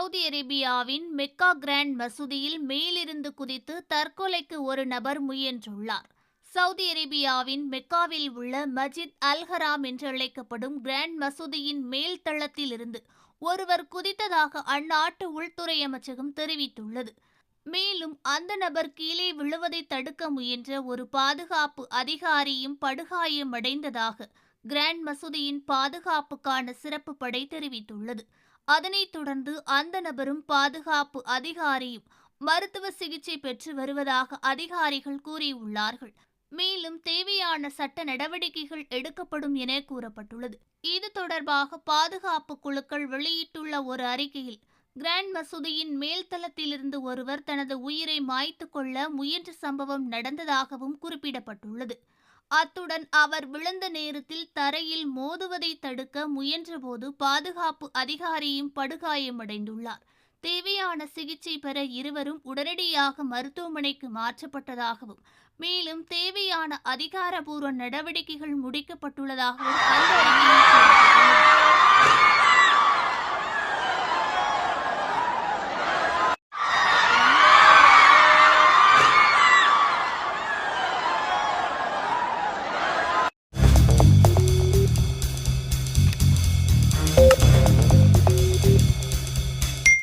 Saudi அரேபியாவின் Mecca grand மசூதியில் மேலிருந்து குதித்து தற்கொலைக்கு ஒரு நபர் முயன்றுள்ளார். சவுதி அரேபியாவின் மெக்காவில் உள்ள மஜித் அல் ஹராம் என்றழைக்கப்படும் கிராண்ட் மசூதியின் மேல் தளத்தில் இருந்து ஒருவர் குதித்ததாக அந்நாட்டு உள்துறை அமைச்சகம் தெரிவித்துள்ளது. மேலும் அந்த நபர் கீழே விழுவதை தடுக்க முயன்ற ஒரு பாதுகாப்பு அதிகாரியும் படுகாயமடைந்ததாக கிராண்ட் மசூதியின் பாதுகாப்புக்கான சிறப்பு படை தெரிவித்துள்ளது. அதனைத் தொடர்ந்து அந்த நபரும் பாதுகாப்பு அதிகாரியும் மருத்துவ சிகிச்சை பெற்று வருவதாக அதிகாரிகள் கூறியுள்ளார்கள். மேலும் தேவையான சட்ட நடவடிக்கைகள் எடுக்கப்படும் என கூறப்பட்டுள்ளது. இது தொடர்பாக பாதுகாப்பு குழுக்கள் வெளியிட்டுள்ள ஒரு அறிக்கையில், கிராண்ட் மசூதியின் மேல்தளத்திலிருந்து ஒருவர் தனது உயிரை மாய்த்து கொள்ள முயன்ற சம்பவம் நடந்ததாகவும் குறிப்பிடப்பட்டுள்ளது. அத்துடன் அவர் விழுந்த நேரத்தில் தரையில் மோதுவதை தடுக்க முயன்றபோது பாதுகாப்பு அதிகாரியும் படுகாயமடைந்துள்ளார். தேவையான சிகிச்சை பெற இருவரும் உடனடியாக மருத்துவமனைக்கு மாற்றப்பட்டதாகவும், மேலும் தேவையான அதிகாரப்பூர்வ நடவடிக்கைகள் முடிக்கப்பட்டுள்ளதாகவும் அந்த அறிக்கையில் கூறப்பட்டுள்ளது.